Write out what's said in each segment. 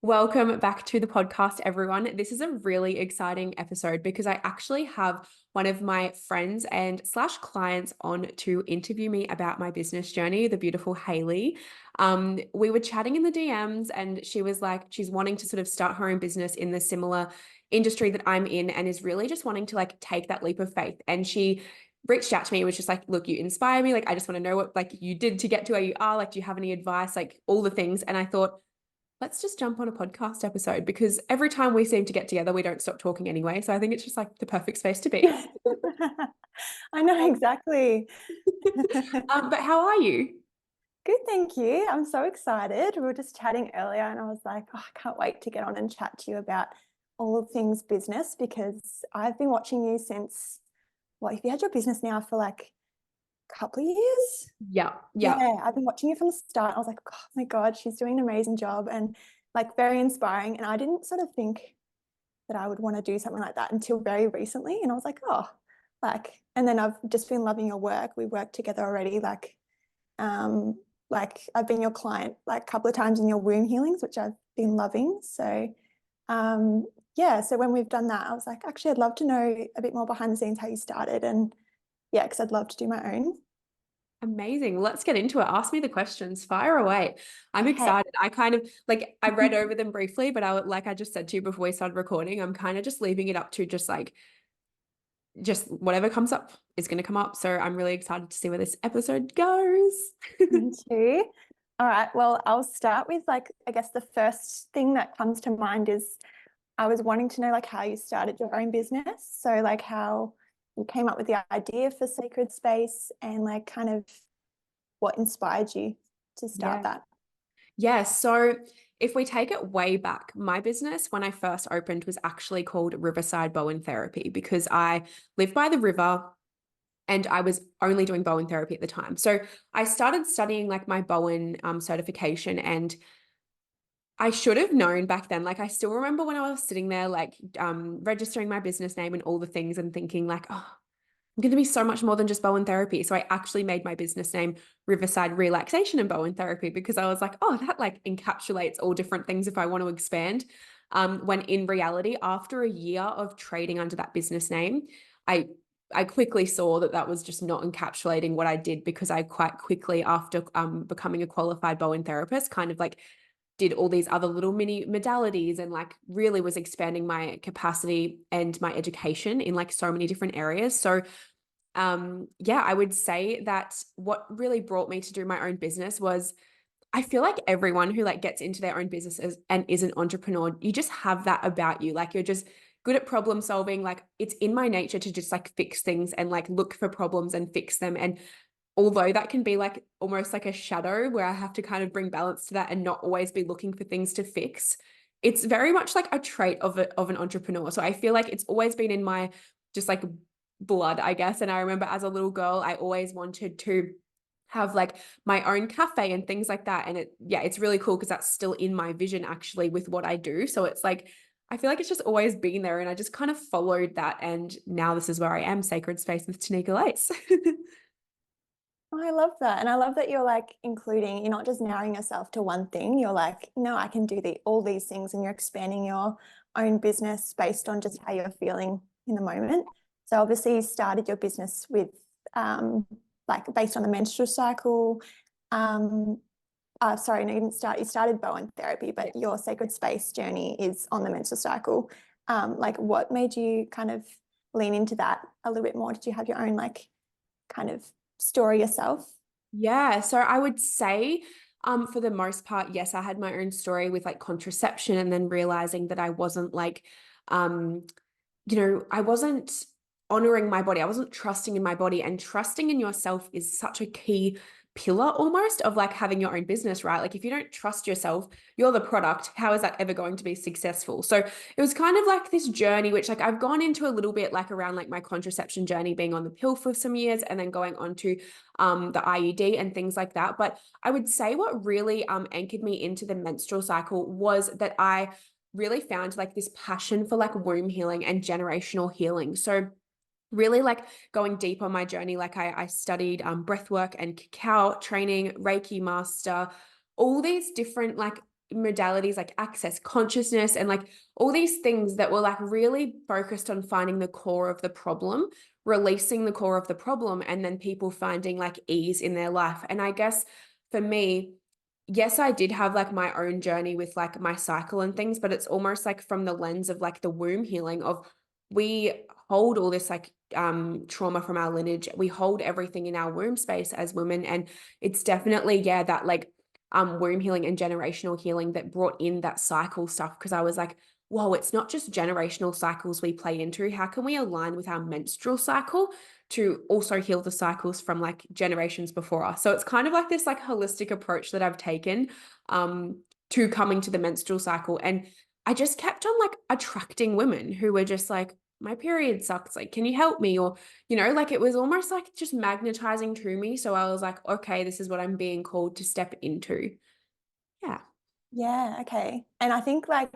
Welcome back to the podcast, everyone. This is a really exciting episode because I actually have one of my friends and slash clients on to interview me about my business journey, the beautiful Hayley. We were chatting in the DMs and she was like, she's wanting to sort of start her own business in the similar industry that I'm in and is really just wanting to like take that leap of faith. And she reached out to me, was just like, look, you inspire me. Like, I just want to know what like you did to get to where you are. Like, do you have any advice? Like all the things. And I thought, let's just jump on a podcast episode because every time we seem to get together, we don't stop talking anyway. So I think it's just like the perfect space to be. I know exactly. But how are you? Good, thank you. I'm so excited. We were just chatting earlier and I was like, oh, I can't wait to get on and chat to you about all things business because I've been watching you since, what, if you had your business now for like a couple of years? Yeah, yeah. Yeah, I've been watching you from the start. I was like, oh my God, she's doing an amazing job and like very inspiring. And I didn't sort of think that I would want to do something like that until very recently. And I was like, oh, and then I've just been loving your work. We worked together already. Um, I've been your client like a couple of times in your womb healings, which I've been loving. So, um, yeah. So when we've done that, I was like, actually, I'd love to know a bit more behind the scenes how you started, and yeah, because I'd love to do my own. Amazing. Let's get into it. Ask me the questions. Fire away. I'm Okay. excited. I kind of like I read over them briefly, but like I just said to you before we started recording, I'm kind of just leaving it up to just whatever comes up is going to come up. So I'm really excited to see where this episode goes. Me too. All right. Well, I'll start with like, I guess the first thing that comes to mind is I was wanting to know like how you started your own business. So like how you came up with the idea for Sacred Space and like kind of what inspired you to start Yeah. that. Yeah. So if we take it way back, my business when I first opened was actually called Riverside Bowen Therapy because I live by the river and I was only doing Bowen therapy at the time. So I started studying like my Bowen certification and I should have known back then. Like I still remember when I was sitting there, like registering my business name and all the things and thinking like, oh, I'm going to be so much more than just Bowen therapy. So I actually made my business name Riverside Relaxation and Bowen Therapy because I was like, oh, that like encapsulates all different things if I want to expand. When in reality, after a year of trading under that business name, I I quickly saw that that was just not encapsulating what I did because I quite quickly after becoming a qualified Bowen therapist kind of like did all these other little mini modalities and like really was expanding my capacity and my education in like so many different areas. So yeah, I would say that what really brought me to do my own business was I feel like everyone who like gets into their own businesses and is an entrepreneur, you just have that about you. Like you're just good at problem solving. Like it's in my nature to just like fix things and like look for problems and fix them. And although that can be like almost like a shadow where I have to kind of bring balance to that and not always be looking for things to fix, it's very much like a trait of an entrepreneur. So I feel like it's always been in my just like blood, I guess. And I remember as a little girl, I always wanted to have like my own cafe and things like that. And yeah, it's really cool because that's still in my vision actually with what I do. So it's like, I feel like it's just always been there and I just kind of followed that. And now this is where I am, Sacred Space with Tanika Lace. Oh, I love that. And I love that you're like including, you're not just narrowing yourself to one thing. You're like, no, I can do all these things, and you're expanding your own business based on just how you're feeling in the moment. So obviously you started your business with like based on the menstrual cycle. Um, sorry, no, you didn't start. You started Bowen therapy, but your Sacred Space journey is on the menstrual cycle. Like what made you kind of lean into that a little bit more? Did you have your own like kind of story yourself? Yeah, so I would say for the most part, yes, I had my own story with like contraception and then realizing that I wasn't like um I wasn't honoring my body. I wasn't trusting in my body and trusting in yourself is such a key pillar almost of like having your own business, right? Like if you don't trust yourself, you're the product. How is that ever going to be successful? So it was kind of like this journey, which like I've gone into a little bit like around like my contraception journey, being on the pill for some years and then going on to the IUD and things like that. But I would say what really anchored me into the menstrual cycle was that I really found like this passion for like womb healing and generational healing. So really like going deep on my journey, like I studied breath work and cacao training, Reiki master, all these different like modalities like access consciousness and like all these things that were like really focused on finding the core of the problem, releasing the core of the problem, and then people finding like ease in their life. And I guess for me, yes, I did have like my own journey with like my cycle and things, but it's almost like from the lens of like the womb healing of we hold all this like trauma from our lineage. We hold everything in our womb space as women. And it's definitely, yeah, that like womb healing and generational healing that brought in that cycle stuff. Cause I was like, whoa, it's not just generational cycles we play into. How can we align with our menstrual cycle to also heal the cycles from like generations before us? So it's kind of like this like holistic approach that I've taken to coming to the menstrual cycle. And I just kept on like attracting women who were just like, my period sucks. Like, can you help me? Or, like it was almost like just magnetizing to me. So I was like, okay, this is what I'm being called to step into. Yeah. Yeah, okay. And I think like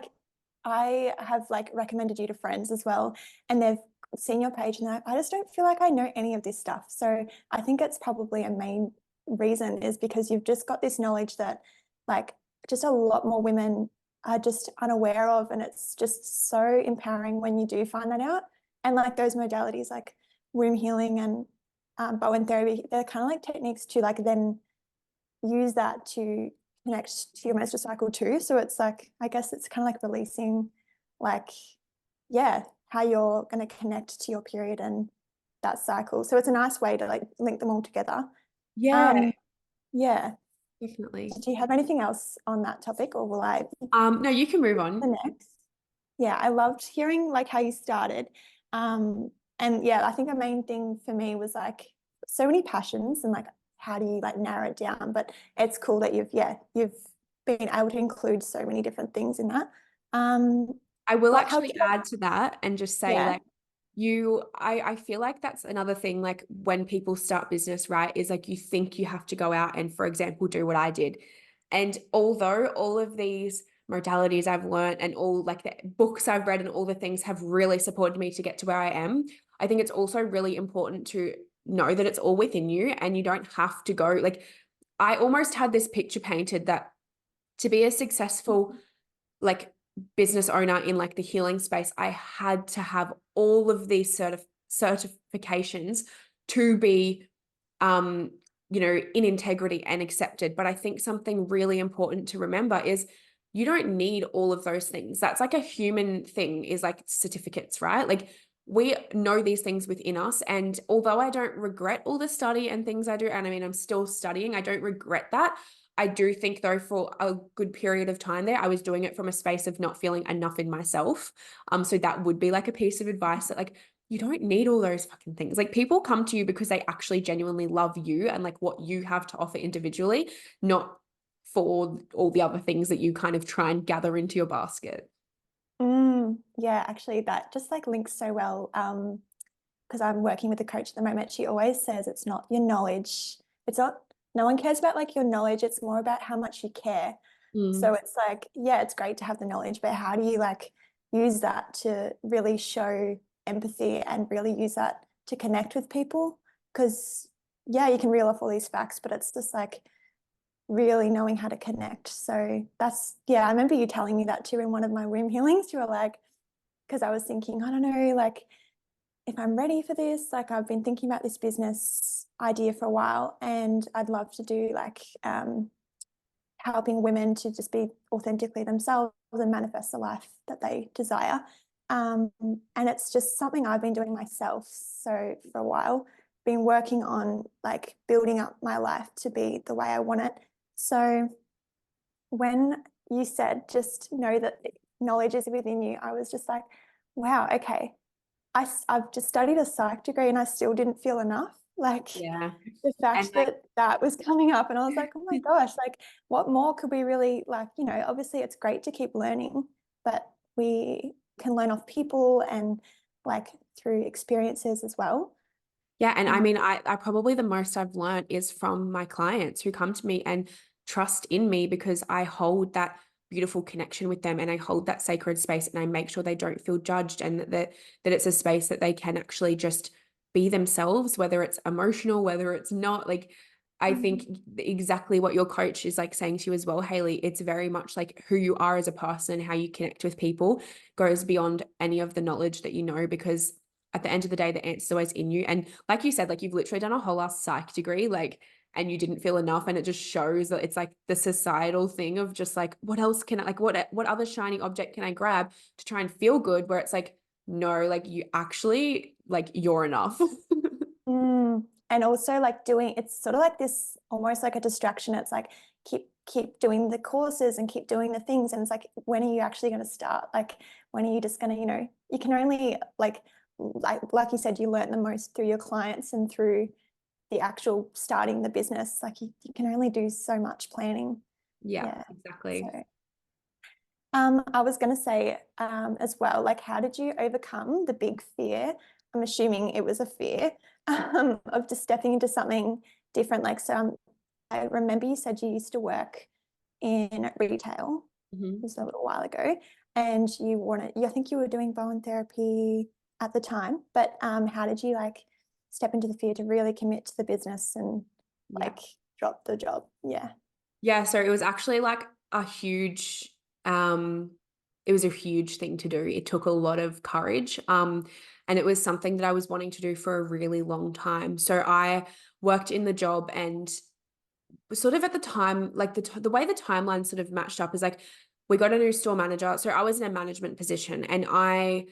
I have like recommended you to friends as well, and they've seen your page and they're like, I just don't feel like I know any of this stuff. So I think it's probably a main reason is because you've just got this knowledge that like just a lot more women are just unaware of, and it's just so empowering when you do find that out. And like those modalities like womb healing and Bowen therapy, they're kind of like techniques to like then use that to connect to your menstrual cycle too. So it's like, I guess it's kind of like releasing, like, yeah, how you're going to connect to your period and that cycle. So it's a nice way to like link them all together. Yeah, Um, yeah. definitely. Do you have anything else on that topic, or will I No, you can move the on. next? Yeah, I loved hearing like how you started. And yeah, I think the main thing for me was like so many passions and like how do you like narrow it down? But it's cool that you've been able to include so many different things in that. I will What helped actually you? add to that and just say Yeah. like I feel like that's another thing, like when people start business, right, is like you think you have to go out and, for example, do what I did. And although all of these modalities I've learned and all like the books I've read and all the things have really supported me to get to where I am, I think it's also really important to know that it's all within you and you don't have to go. Like I almost had this picture painted that to be a successful like business owner in like the healing space, I had to have all of these certifications to be in integrity and accepted. But I think something really important to remember is you don't need all of those things. That's like a human thing, is like certificates, right? Like we know these things within us. And although I don't regret all the study and things I do, and I mean, I'm still studying, I don't regret that. I do think though for a good period of time there, I was doing it from a space of not feeling enough in myself. So that would be like a piece of advice that like you don't need all those fucking things. Like people come to you because they actually genuinely love you and like what you have to offer individually, not for all the other things that you kind of try and gather into your basket. Yeah, actually that just like links so well. Because I'm working with a coach at the moment, she always says it's not your knowledge. It's not, no one cares about like your knowledge. It's more about how much you care. So Mm. it's like, yeah, it's great to have the knowledge, but how do you like use that to really show empathy and really use that to connect with people? Because yeah, you can reel off all these facts, but it's just like really knowing how to connect. So that's, yeah, I remember you telling me that too in one of my womb healings. You were like, because I was thinking, I don't know, like if I'm ready for this, like I've been thinking about this business idea for a while and I'd love to do like helping women to just be authentically themselves and manifest the life that they desire. And it's just something I've been doing myself. So for a while, been working on like building up my life to be the way I want it. So when you said just know that knowledge is within you, I was just like, wow, okay. I've just studied a psych degree and I still didn't feel enough. Like Yeah. the And fact like, that that was coming up and I was like, oh my gosh, like what more could we really like, obviously it's great to keep learning, but we can learn off people and like through experiences as well. yeah. And I Um, mean, I probably the most I've learned is from my clients who come to me and trust in me because I hold that beautiful connection with them and I hold that sacred space and I make sure they don't feel judged and that it's a space that they can actually just be themselves, whether it's emotional, whether it's not. Like I think exactly what your coach is like saying to you as well, Haley. It's very much like who you are as a person, how you connect with people goes beyond any of the knowledge that you know, because at the end of the day, the answer is always in you. And like you said, like you've literally done a whole ass psych degree, like, and you didn't feel enough. And it just shows that it's like the societal thing of just like, what else can I, like, what other shiny object can I grab to try and feel good? Where it's like, no, like you actually, like you're enough. And also like doing, it's sort of like this, almost like a distraction. It's like, keep doing the courses and keep doing the things. And it's like, when are you actually going to start? Like, when are you just going to, you can only like you said, you learn the most through your clients and through the actual starting the business. Like you can only do so much planning. Yeah, exactly. So, I was going to say as well, like, how did you overcome the big fear? I'm assuming it was a fear of just stepping into something different. Like, so I remember you said you used to work in retail. It was a little while ago, and I think you were doing Bowen therapy at the time. But how did you like step into the fear to really commit to the business and like drop the job? Yeah, so it was actually like a huge it was a huge thing to do. It took a lot of courage. And it was something that I was wanting to do for a really long time. So I worked in the job, and sort of at the time, like the way the timeline sort of matched up is like we got a new store manager. So I was in a management position, and I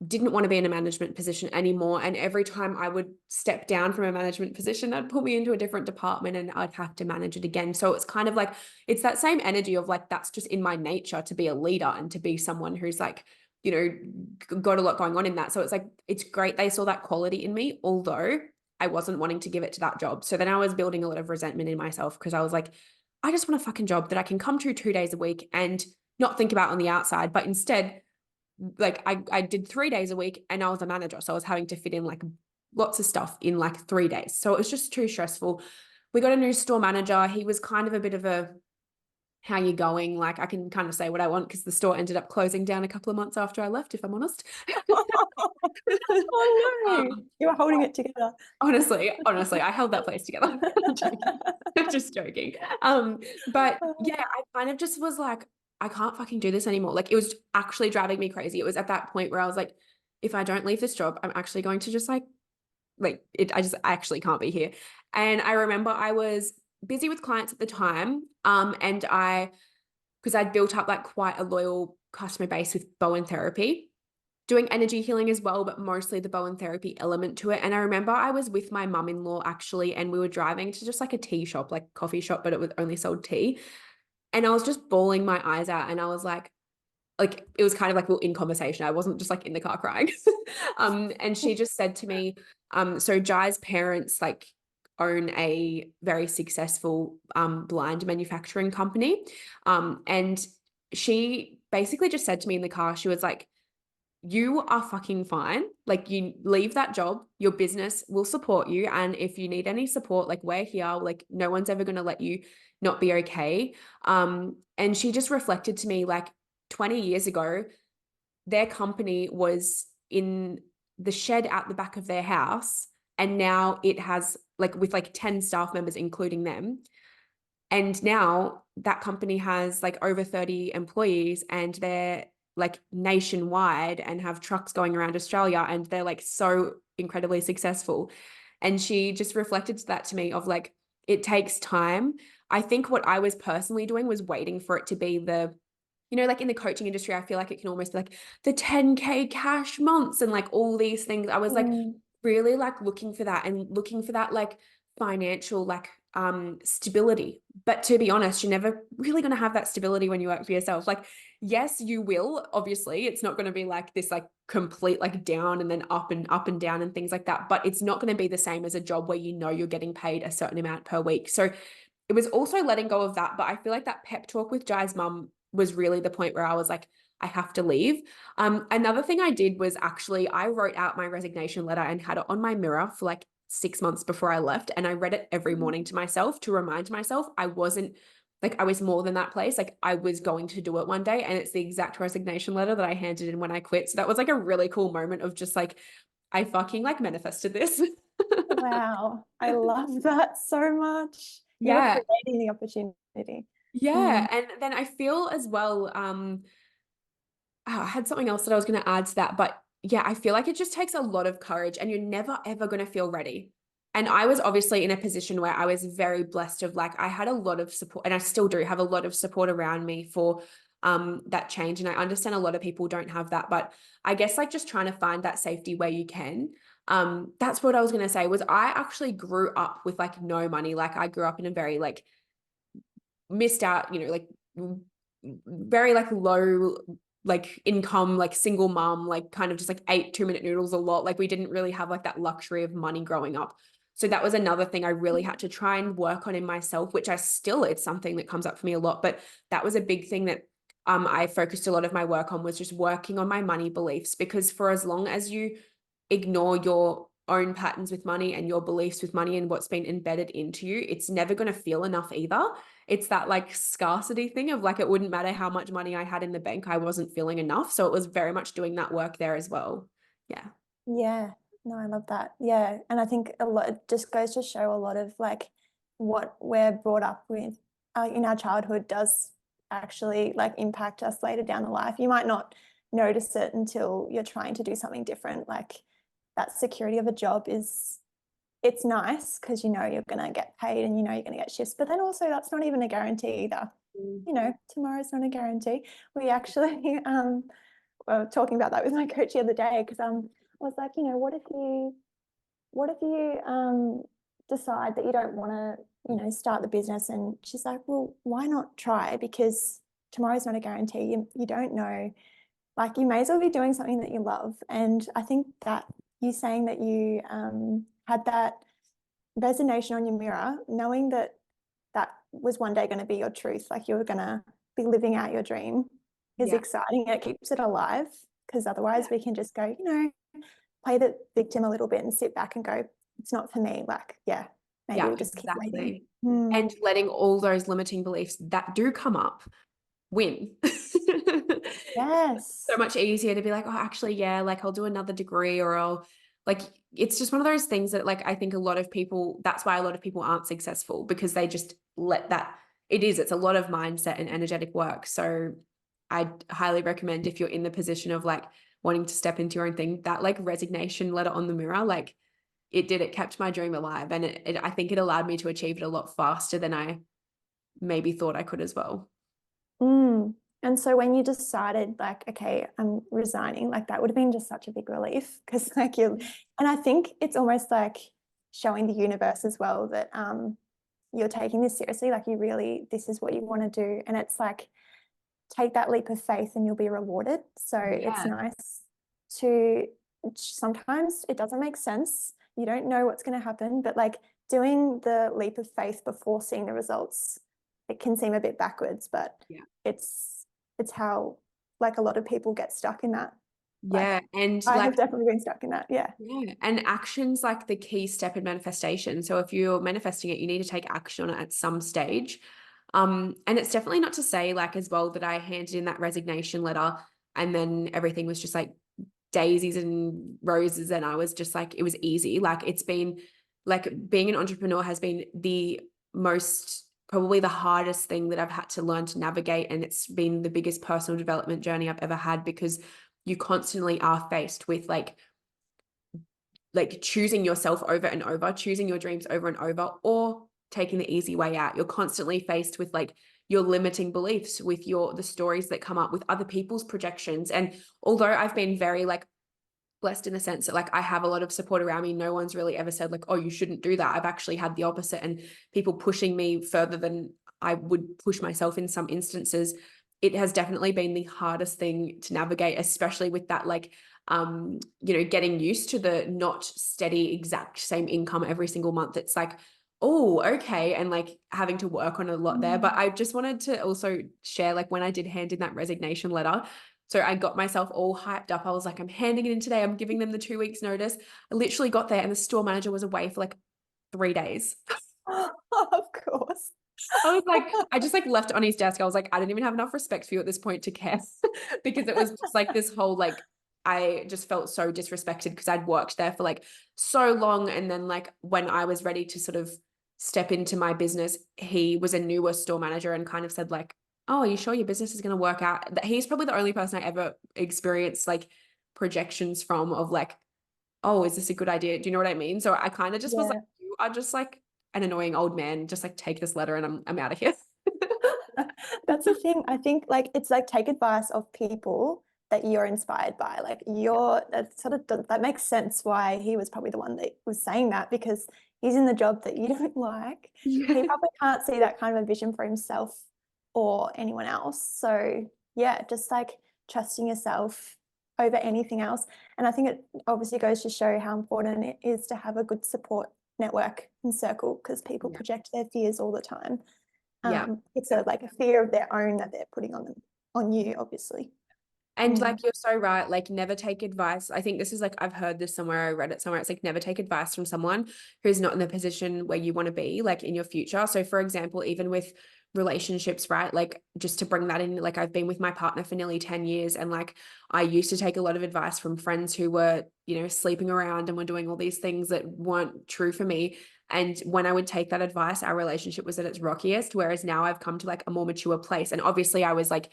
didn't want to be in a management position anymore. And every time I would step down from a management position, that'd put me into a different department and I'd have to manage it again. So it's kind of like, it's that same energy of like, that's just in my nature to be a leader and to be someone who's like, got a lot going on in that. So it's like, it's great. They saw that quality in me, although I wasn't wanting to give it to that job. So then I was building a lot of resentment in myself because I was like, I just want a fucking job that I can come to 2 days a week and not think about on the outside, but instead like I did 3 days a week and I was a manager. So I was having to fit in like lots of stuff in like 3 days. So it was just too stressful. We got a new store manager. He was kind of a bit of a, how you going? Like I can kind of say what I want because the store ended up closing down a couple of months after I left, if I'm honest. Oh no, you were holding it together. Honestly, I held that place together. I'm just joking. But yeah, I kind of just was like, I can't fucking do this anymore. Like it was actually driving me crazy. It was at that point where I was like, if I don't leave this job, I'm actually going to just like it, I actually can't be here. And I remember I was busy with clients at the time. And because I'd built up like quite a loyal customer base with Bowen therapy, doing energy healing as well, but mostly the Bowen therapy element to it. And I remember I was with my mum-in-law actually, and we were driving to just like a tea shop, like coffee shop, but it was only sold tea. And I was just bawling my eyes out. And I was like, it was kind of like we were in conversation. I wasn't just like in the car crying. And she just said to me, so Jai's parents like own a very successful blind manufacturing company. And she basically just said to me in the car, she was like, you are fucking fine. Like you leave that job, your business will support you. And if you need any support, like we're here, like no one's ever going to let you not be okay. And she just reflected to me like 20 years ago, their company was in the shed at the back of their house. And now it has like with like 10 staff members, including them. And now that company has like over 30 employees and they're like nationwide and have trucks going around Australia and they're like so incredibly successful. And she just reflected that to me of like, it takes time. I think what I was personally doing was waiting for it to be like in the coaching industry, I feel like it can almost be like the 10K cash months and like all these things. I was like really like looking for that and looking for that like financial like stability. But to be honest, you're never really going to have that stability when you work for yourself. Like, yes, you will, obviously. It's not going to be like this like complete like down and then up and down and things like that. But it's not going to be the same as a job where you're getting paid a certain amount per week. So it was also letting go of that. But I feel like that pep talk with Jai's mum was really the point where I was like, I have to leave. Another thing I did was actually I wrote out my resignation letter and had it on my mirror for like 6 months before I left. And I read it every morning to myself to remind myself I wasn't like, I was more than that place. Like I was going to do it one day. And it's the exact resignation letter that I handed in when I quit. So that was like a really cool moment of just like, I fucking like manifested this. Wow. I love that so much. You were Yeah. creating the opportunity. Yeah. Mm. And then I feel as well, oh, I had something else that I was going to add to that, but yeah, I feel like it just takes a lot of courage and you're never ever going to feel ready. And I was obviously in a position where I was very blessed of like I had a lot of support and I still do have a lot of support around me for that change. And I understand a lot of people don't have that, but I guess like just trying to find that safety where you can. That's what I was going to say was I actually grew up with like no money. Like I grew up in a very like missed out, like very like low like income, like single mom, like kind of just like ate 2-minute noodles a lot. Like we didn't really have like that luxury of money growing up. So that was another thing I really had to try and work on in myself, which it's something that comes up for me a lot. But that was a big thing that I focused a lot of my work on was just working on my money beliefs, because for as long as you ignore your own patterns with money and your beliefs with money and what's been embedded into you, it's never going to feel enough either. It's that like scarcity thing of like, it wouldn't matter how much money I had in the bank, I wasn't feeling enough. So it was very much doing that work there as well. Yeah. Yeah. No, I love that. Yeah. And I think a lot, it just goes to show a lot of like what we're brought up with in our childhood does actually like impact us later down the life. You might not notice it until you're trying to do something different. Like that security of a job is, it's nice because you know you're going to get paid and you know you're going to get shifts, but then also that's not even a guarantee either. Mm. You know, tomorrow's not a guarantee. We actually were talking about that with my coach the other day because I was like, you know, what if you decide that you don't want to, you know, start the business? And she's like, well, why not try? Because tomorrow's not a guarantee. You don't know. Like you may as well be doing something that you love. And I think that you saying that you had that resignation on your mirror, knowing that that was one day going to be your truth, like you were going to be living out your dream, is Yeah. exciting. It keeps it alive because otherwise we can just go, you know, play the victim a little bit and sit back and go, it's not for me. Like, yeah, maybe Yeah, we'll just keep waiting. exactly. And letting all those limiting beliefs that do come up win. So Yes. much easier to be like, oh, actually, yeah, like I'll do another degree or I'll like, it's just one of those things that like, I think a lot of people, that's why a lot of people aren't successful because they just let that, it's a lot of mindset and energetic work. So I highly recommend if you're in the position of like wanting to step into your own thing, that like resignation letter on the mirror, like it kept my dream alive. And I think it allowed me to achieve it a lot faster than I maybe thought I could as well. Mm. And so when you decided like, okay, I'm resigning, like that would have been just such a big relief because like you, and I think it's almost like showing the universe as well that you're taking this seriously, like you really, this is what you want to do. And it's like, take that leap of faith and you'll be rewarded. So it's Yeah. nice to, sometimes it doesn't make sense. You don't know what's going to happen, but like doing the leap of faith before seeing the results, it can seem a bit backwards, but Yeah. it's how like a lot of people get stuck in that. Yeah. Like And I like, have definitely been stuck in that. Yeah. yeah. And action's like the key step in manifestation. So if you're manifesting it, you need to take action on it at some stage. And it's definitely not to say like as well that I handed in that resignation letter and then everything was just like daisies and roses and I was just like, it was easy. Like it's been like being an entrepreneur has been the most probably the hardest thing that I've had to learn to navigate. And it's been the biggest personal development journey I've ever had because you constantly are faced with like choosing yourself over and over, choosing your dreams over and over, or taking the easy way out. You're constantly faced with like your limiting beliefs, with the stories that come up, with other people's projections. And although I've been very like blessed in the sense that like I have a lot of support around me, no one's really ever said like, oh, you shouldn't do that. I've actually had the opposite and people pushing me further than I would push myself in some instances. It has definitely been the hardest thing to navigate, especially with that like getting used to the not steady exact same income every single month. It's like, oh, okay, and like having to work on a lot there. But I just wanted to also share like when I did hand in that resignation letter, so I got myself all hyped up. I was like, I'm handing it in today. I'm giving them the 2 weeks notice. I literally got there and the store manager was away for like 3 days. Of course. I was like, I just like left it on his desk. I was like, I didn't even have enough respect for you at this point to care because it was just like this whole like I just felt so disrespected because I'd worked there for like so long. And then like when I was ready to sort of step into my business, he was a newer store manager and kind of said like, oh, are you sure your business is going to work out? That he's probably the only person I ever experienced like projections from of like, oh, is this a good idea? Do you know what I mean? So I kind of just was like, Yeah. you are just like an annoying old man. Just like take this letter and I'm out of here. That's the thing. I think like it's like take advice of people that you're inspired by. Like that sort of that makes sense why he was probably the one that was saying that because he's in the job that you don't like. He Yeah. probably can't see that kind of a vision for himself or anyone else. So yeah, just like trusting yourself over anything else. And I think it obviously goes to show how important it is to have a good support network and circle because people Yeah. project their fears all the time. Yeah. It's a like a fear of their own that they're putting on them on you, obviously. And like Mm. you're so right, like never take advice. I think this is like I've heard this somewhere, I read it somewhere. It's like never take advice from someone who's not in the position where you want to be, like in your future. So for example, even with relationships, right? Like just to bring that in, like I've been with my partner for nearly 10 years and like I used to take a lot of advice from friends who were, sleeping around and were doing all these things that weren't true for me. And when I would take that advice, our relationship was at its rockiest. Whereas now I've come to like a more mature place. And obviously I was like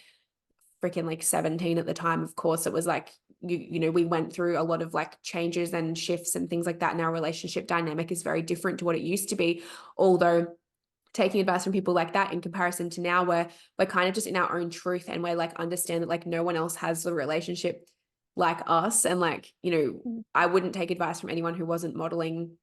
freaking like 17 at the time. Of course, it was like, we went through a lot of like changes and shifts and things like that. And our relationship dynamic is very different to what it used to be. Although taking advice from people like that in comparison to now where we're kind of just in our own truth and we're like understand that like no one else has a relationship like us. And like, Mm. I wouldn't take advice from anyone who wasn't modeling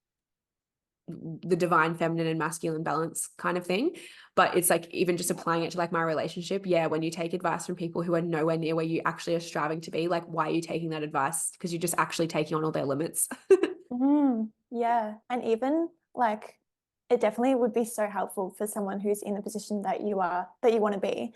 the divine feminine and masculine balance kind of thing. But it's like even just applying it to like my relationship, yeah, when you take advice from people who are nowhere near where you actually are striving to be, like why are you taking that advice? Because you're just actually taking on all their limits. Yeah. And even like it definitely would be so helpful for someone who's in the position that you are, that you want to be,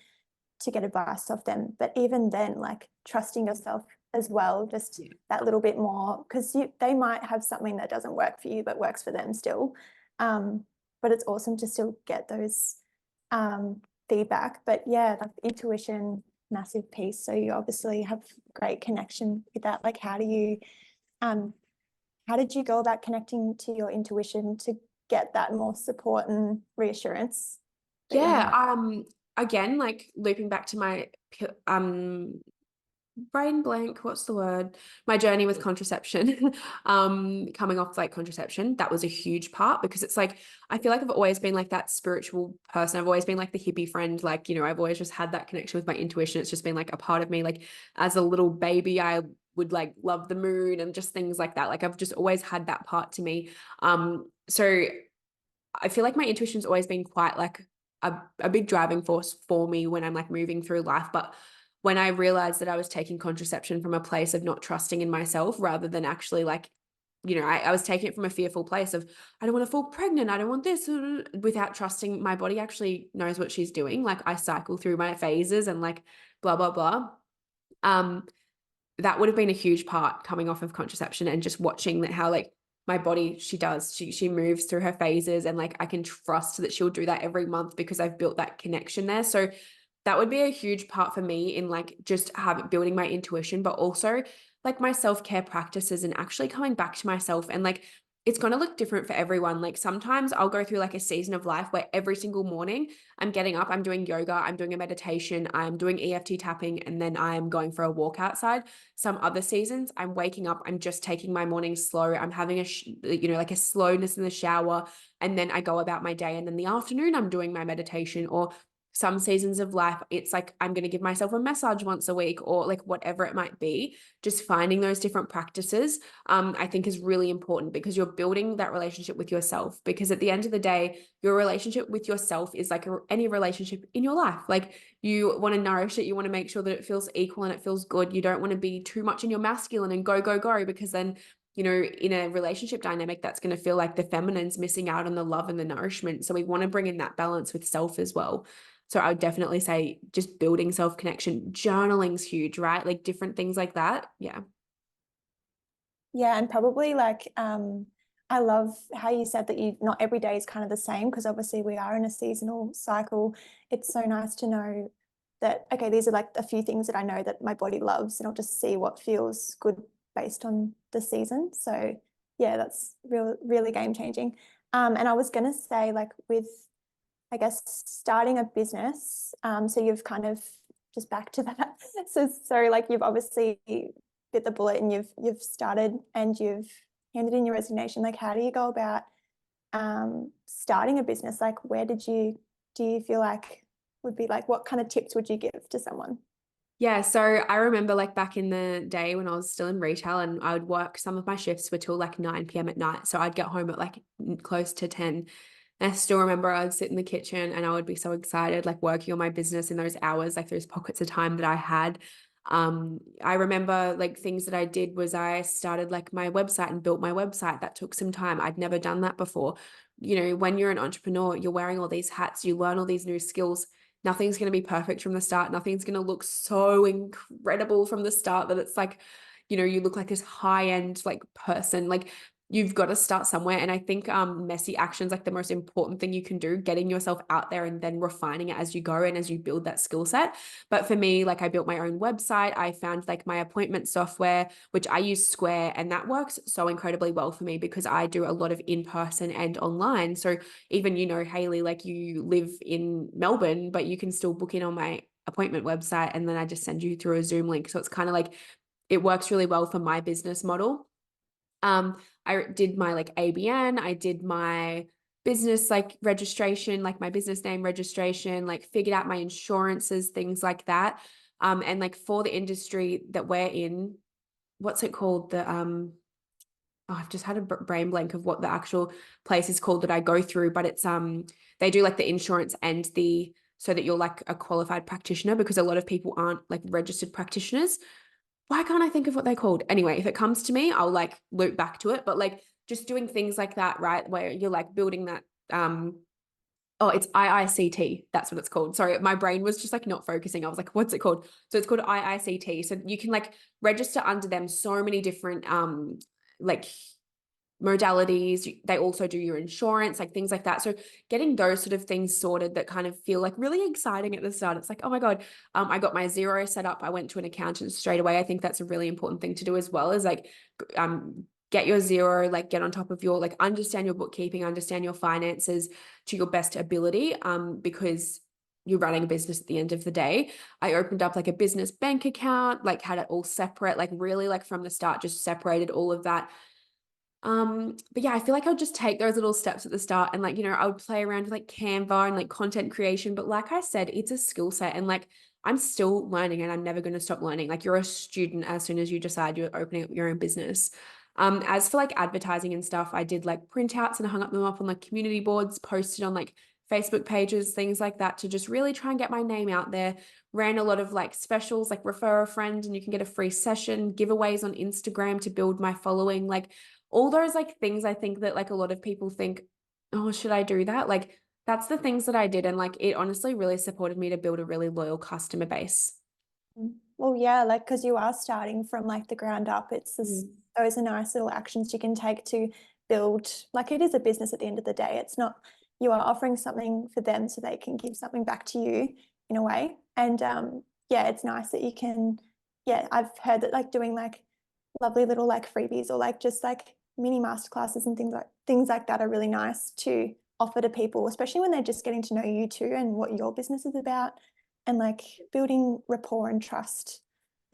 to get advice off them. But even then, like trusting yourself as well, just Yeah. that little bit more, because they might have something that doesn't work for you but works for them still. Um, but it's awesome to still get those feedback. But yeah, like intuition, massive piece. So you obviously have great connection with that. Like um how did you go about connecting to your intuition to get that more support and reassurance that you Yeah. need? Again, like looping back to my brain blank, what's the word, my journey with contraception. Coming off like contraception, that was a huge part because it's like I feel like I've always been like that spiritual person. I've always been like the hippie friend, like I've always just had that connection with my intuition. It's just been like a part of me. Like as a little baby, I would like love the moon and just things like that. Like I've just always had that part to me. So I feel like my intuition's always been quite like a big driving force for me when I'm like moving through life. But when I realized that I was taking contraception from a place of not trusting in myself rather than actually like, I was taking it from a fearful place of, I don't want to fall pregnant. I don't want this without trusting my body actually knows what she's doing. Like I cycle through my phases and like blah, blah, blah. Um, that would have been a huge part coming off of contraception and just watching that how like my body she moves through her phases and like I can trust that she'll do that every month because I've built that connection there. So that would be a huge part for me in like just building my intuition, but also like my self-care practices and actually coming back to myself. And like it's going to look different for everyone. Like sometimes I'll go through like a season of life where every single morning I'm getting up, I'm doing yoga, I'm doing a meditation, I'm doing EFT tapping, and then I'm going for a walk outside. Some other seasons I'm waking up, I'm just taking my morning slow, I'm having like a slowness in the shower, and then I go about my day, and then the afternoon I'm doing my meditation. Or some seasons of life it's like I'm going to give myself a massage once a week, or like whatever it might be. Just finding those different practices I think is really important because you're building that relationship with yourself. Because at the end of the day, your relationship with yourself is like any relationship in your life. Like you want to nourish it, you want to make sure that it feels equal and it feels good. You don't want to be too much in your masculine and go, go, go, because then in a relationship dynamic, that's going to feel like the feminine's missing out on the love and the nourishment. So we want to bring in that balance with self as well. So I would definitely say just building self-connection. Journaling's huge, right? Like different things like that. Yeah. Yeah, and probably like I love how you said that you not every day is kind of the same because obviously we are in a seasonal cycle. It's so nice to know that, okay, these are like a few things that I know that my body loves, and I'll just see what feels good based on the season. So yeah, that's really game changing. And I was going to say, like, with, I guess, starting a business, so you've kind of, just back to that. So like, you've obviously bit the bullet and you've started and you've handed in your resignation. Like, how do you go about starting a business? Like, do you feel like would be like, what kind of tips would you give to someone? Yeah, so I remember like back in the day when I was still in retail and I would work, some of my shifts were till like 9 p.m. at night. So I'd get home at like close to 10. And I still remember I'd sit in the kitchen and I would be so excited, like working on my business in those hours, like those pockets of time that I had. I remember like things that I did was I started like my website and built my website. That took some time. I'd never done that before. You know, when you're an entrepreneur, you're wearing all these hats, you learn all these new skills. Nothing's going to be perfect from the start. Nothing's going to look so incredible from the start that it's like, you know, you look like this high end like person. Like you've got to start somewhere. And I think messy action's like the most important thing you can do, getting yourself out there and then refining it as you go and as you build that skill set. But for me, like I built my own website. I found like my appointment software, which I use Square, and that works so incredibly well for me because I do a lot of in-person and online. So even, you know, Hayley, like you live in Melbourne, but you can still book in on my appointment website and then I just send you through a Zoom link. So it's kind of like it works really well for my business model. I did my like ABN, I did my business like registration, like my business name registration, like figured out my insurances, things like that. And like for the industry that we're in, what's it called? I've just had a brain blank of what the actual place is called that I go through, but it's they do like the insurance and the so that you're like a qualified practitioner because a lot of people aren't like registered practitioners. Why can't I think of what they're called? Anyway, if it comes to me, I'll like loop back to it. But like just doing things like that, right? Where you're like building that oh, it's IICT. That's what it's called. Sorry, my brain was just like not focusing. I was like, what's it called? So it's called IICT. So you can like register under them so many different like modalities. They also do your insurance, like things like that. So getting those sort of things sorted that kind of feel like really exciting at the start. It's like, oh my God, I got my Xero set up. I went to an accountant straight away. I think that's a really important thing to do as well, is like get your Xero, like get on top of your, like understand your bookkeeping, understand your finances to your best ability, because you're running a business at the end of the day. I opened up like a business bank account, like had it all separate, like really like from the start, just separated all of that. But yeah, I feel like I'll just take those little steps at the start and like, you know, I would play around with like Canva and like content creation. But like I said, it's a skill set and like I'm still learning and I'm never going to stop learning. Like you're a student as soon as you decide you're opening up your own business. As for like advertising and stuff, I did like printouts and hung up them up on like community boards, posted on like Facebook pages, things like that to just really try and get my name out there. Ran a lot of like specials, like refer a friend and you can get a free session, giveaways on Instagram to build my following. Like all those like things I think that like a lot of people think, oh, should I do that? Like that's the things that I did. And like it honestly really supported me to build a really loyal customer base. Well, yeah, like, because you are starting from like the ground up. It's this, Mm. those are nice little actions you can take to build, like, it is a business at the end of the day. It's not, you are offering something for them so they can give something back to you in a way. And yeah, it's nice that you can, yeah, I've heard that like doing like lovely little like freebies or like just like mini masterclasses and things like that are really nice to offer to people, especially when they're just getting to know you too and what your business is about, and like building rapport and trust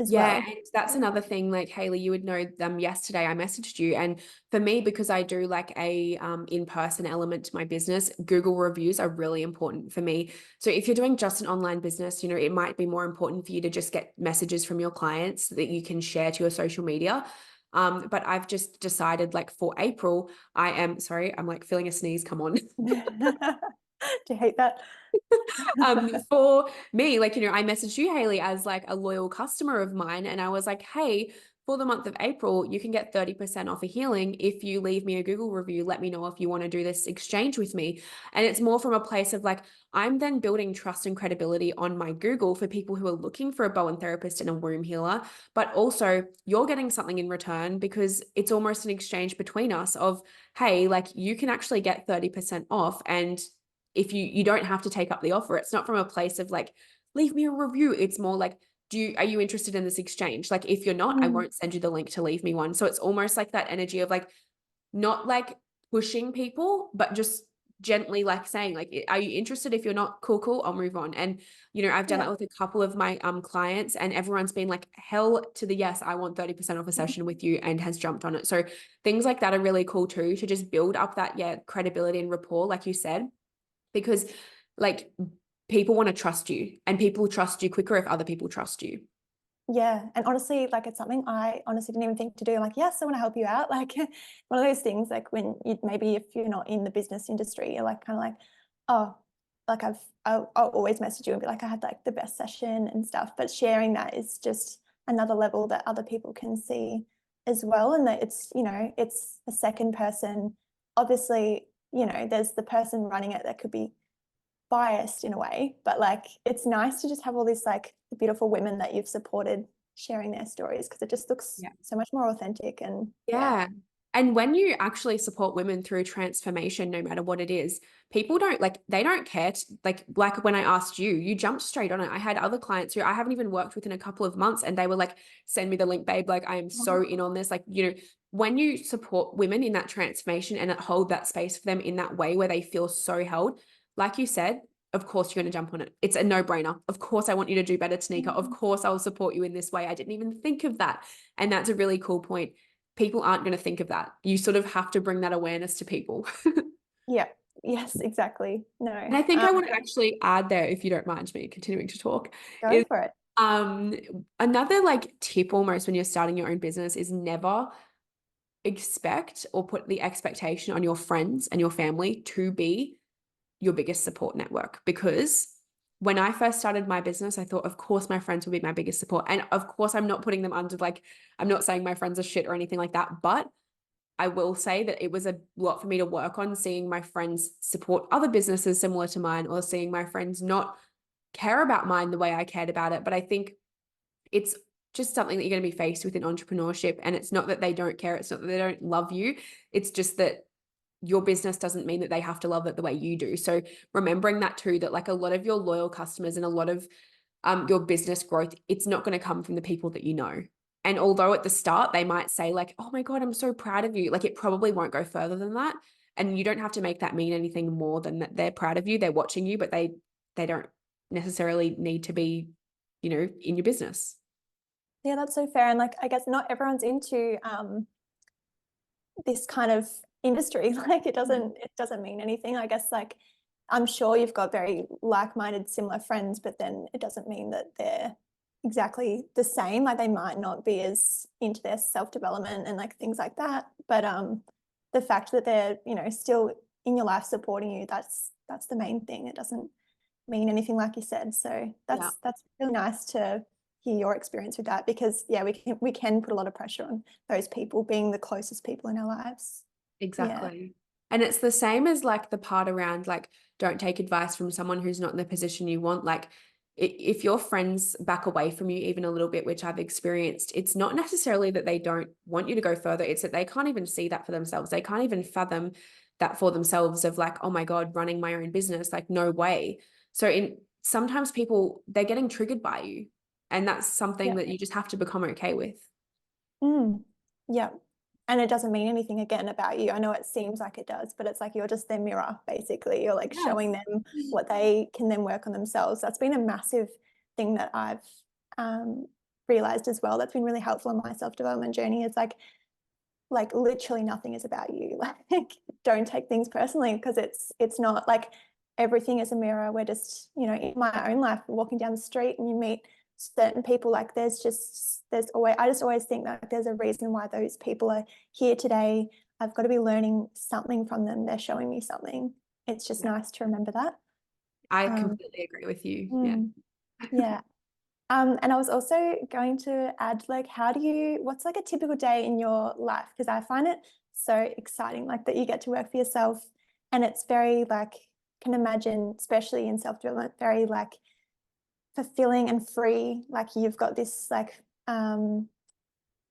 as Yeah, well. and that's another thing. Like Hayley, you would know yesterday I messaged you, and for me, because I do like a in-person element to my business, Google reviews are really important for me. So if you're doing just an online business, you know, it might be more important for you to just get messages from your clients that you can share to your social media. But I've just decided like for April, I am sorry, I'm like feeling a sneeze come on. Do you hate that? For me, like, you know, I messaged you, Hayley, as like a loyal customer of mine. And I was like, hey, for the month of April, you can get 30% off a healing if you leave me a Google review. Let me know if you want to do this exchange with me. And it's more from a place of like, I'm then building trust and credibility on my Google for people who are looking for a Bowen therapist and a womb healer. But also, you're getting something in return because it's almost an exchange between us of, hey, like you can actually get 30% off. And if you don't have to take up the offer, it's not from a place of like leave me a review. It's more like, are you interested in this exchange? Like, if you're not, I Mm. won't send you the link to leave me one. So it's almost like that energy of like, not like pushing people, but just gently like saying like, are you interested? If you're not, cool, I'll move on. And I've done Yeah. that with a couple of my clients, and everyone's been like, hell to the yes, I want 30% off a session with you, and has jumped on it. So things like that are really cool too, to just build up that credibility and rapport, like you said, because like people want to trust you, and people trust you quicker if other people trust you. Yeah. And honestly, like it's something I honestly didn't even think to do. Like, yes, I want to help you out. Like one of those things, like when you maybe if you're not in the business industry, you're like kind of like, oh, like I'll always message you and be like, I had like the best session and stuff. But sharing that is just another level that other people can see as well. And that it's, it's a second person. Obviously, there's the person running it that could be biased in a way, but like it's nice to just have all these like beautiful women that you've supported sharing their stories, because it just looks so much more authentic. And Yeah. And when you actually support women through transformation, no matter what it is, people don't like, they don't care. Like when I asked you, you jumped straight on it. I had other clients who I haven't even worked with in a couple of months, and they were like, send me the link, babe. Like, I am so in on this. Like, when you support women in that transformation and hold that space for them in that way where they feel so held, like you said, of course you're going to jump on it. It's a no-brainer. Of course I want you to do better, Tanika. Of course I'll support you in this way. I didn't even think of that. And that's a really cool point. People aren't going to think of that. You sort of have to bring that awareness to people. yeah, yes, exactly. No, And I think I want to actually add there, if you don't mind me continuing to talk, go is for it. um another like tip almost when you're starting your own business is never expect or put the expectation on your friends and your family to be your biggest support network. Because when I first started my business, I thought, of course, my friends will be my biggest support. And of course, I'm not putting them under like, I'm not saying my friends are shit or anything like that, but I will say that it was a lot for me to work on, seeing my friends support other businesses similar to mine, or seeing my friends not care about mine the way I cared about it. But I think it's just something that you're going to be faced with in entrepreneurship. And it's not that they don't care. It's not that they don't love you. It's just that your business doesn't mean that they have to love it the way you do. So remembering that too, that like a lot of your loyal customers and a lot of your business growth, it's not going to come from the people that you know. And although at the start they might say like, oh my God, I'm so proud of you, like it probably won't go further than that. And you don't have to make that mean anything more than that they're proud of you, they're watching you, but they don't necessarily need to be, in your business. Yeah, that's so fair. And like I guess not everyone's into this kind of industry. Like it doesn't mean anything. I guess like I'm sure you've got very like-minded similar friends, but then it doesn't mean that they're exactly the same. Like they might not be as into their self-development and like things like that, but the fact that they're still in your life supporting you, that's the main thing. It doesn't mean anything, like you said. So Yeah, that's really nice to hear your experience with that, because yeah, we can put a lot of pressure on those people being the closest people in our lives. Yeah. exactly. And it's the same as like the part around like, don't take advice from someone who's not in the position you want. Like if your friends back away from you even a little bit, which I've experienced, it's not necessarily that they don't want you to go further. It's that they can't even see that for themselves. They can't even fathom that for themselves of like, oh my God, running my own business, like no way. So sometimes people, they're getting triggered by you. And that's something Yeah. that you just have to become okay with. Mm. Yeah. And it doesn't mean anything again about you. I know it seems like it does, but it's like you're just their mirror, basically. You're like Yes. showing them what they can then work on themselves. That's been a massive thing that I've um, realized as well. That's been really helpful in my self-development journey. It's like literally nothing is about you. Like don't take things personally, because it's not like everything is a mirror. We're just, in my own life, walking down the street and you meet certain people, like there's always, I just always think that there's a reason why those people are here today. I've got to be learning something from them. They're showing me something. It's just Yeah. nice to remember that. I Um, completely agree with you. Yeah. mm, yeah. And I was also going to add, like, what's like a typical day in your life? Because I find it so exciting, like that you get to work for yourself, and it's very like, can imagine, especially in self-development, very like fulfilling and free. Like you've got this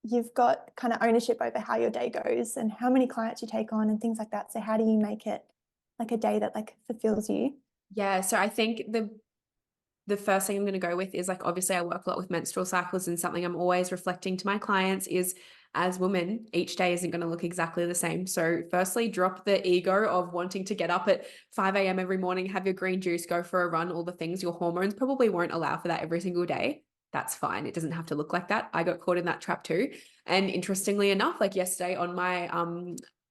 you've got kind of ownership over how your day goes and how many clients you take on and things like that. So how do you make it like a day that like fulfills you? Yeah. So I think the the first thing I'm going to go with is like, obviously I work a lot with menstrual cycles, and something I'm always reflecting to my clients is, as women, each day isn't going to look exactly the same. So firstly, drop the ego of wanting to get up at 5 a.m. every morning, have your green juice, go for a run, all the things. Your hormones probably won't allow for that every single day. That's fine. It doesn't have to look like that. I got caught in that trap too. And interestingly enough, like yesterday on my,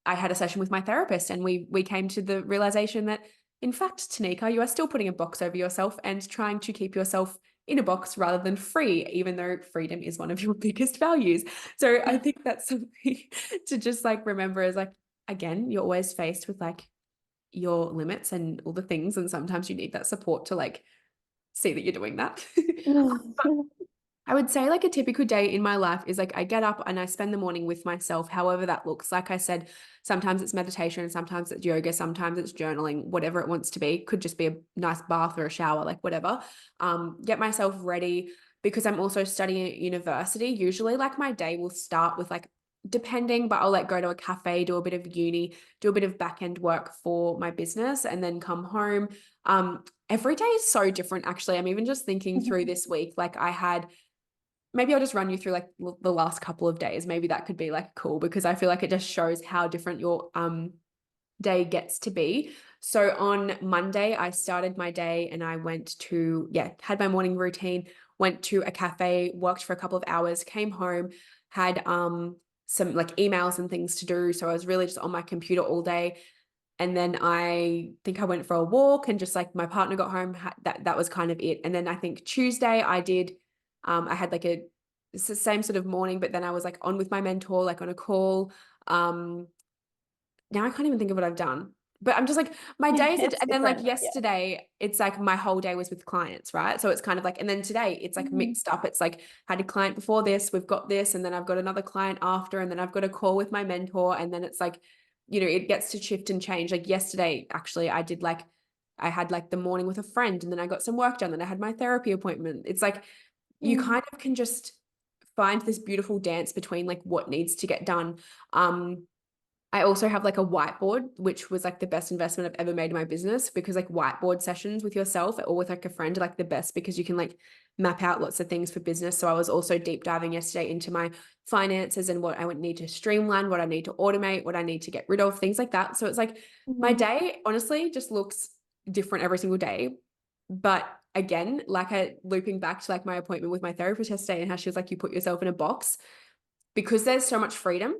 I had a session with my therapist, and we came to the realization that, in fact, Tanika, you are still putting a box over yourself and trying to keep yourself in a box rather than free, even though freedom is one of your biggest values. So I think that's something to just like remember, is like, again, you're always faced with like your limits and all the things. And sometimes you need that support to like see that you're doing that. I would say like a typical day in my life is like I get up and I spend the morning with myself, however that looks. Like I said, sometimes it's meditation, sometimes it's yoga, sometimes it's journaling, whatever it wants to be. Could just be a nice bath or a shower, like whatever. Get myself ready, because I'm also studying at university. Usually like my day will start with like, depending, but I'll like go to a cafe, do a bit of uni, do a bit of back end work for my business, and then come home. Every day is so different, actually. I'm even just thinking through this week, like I had, maybe I'll just run you through like the last couple of days. Maybe that could be like cool, because I feel like it just shows how different your day gets to be. So on Monday, I started my day and I went to, had my morning routine, went to a cafe, worked for a couple of hours, came home, had some like emails and things to do. So I was really just on my computer all day. And then I think I went for a walk, and just like my partner got home, that was kind of it. And then I think Tuesday I had like it's the same sort of morning, but then I was like on with my mentor, like on a call. Now I can't even think of what I've done, but I'm just like, my days, It's and then like different. Yeah. yesterday, it's like my whole day was with clients, right? So it's kind of like, and then today it's like mixed up. It's like, had a client before this, we've got this, and then I've got another client after, and then I've got a call with my mentor. And then it's like, it gets to shift and change. Like yesterday, actually, I had like the morning with a friend, and then I got some work done, then I had my therapy appointment. It's like, you kind of can just find this beautiful dance between like what needs to get done. I also have like a whiteboard, which was like the best investment I've ever made in my business, because like whiteboard sessions with yourself or with like a friend are like the best, because you can like map out lots of things for business. So I was also deep diving yesterday into my finances and what I would need to streamline, what I need to automate, what I need to get rid of, things like that. So it's like my day honestly just looks different every single day. But again, like looping back to like my appointment with my therapist yesterday, and how she was like, you put yourself in a box, because there's so much freedom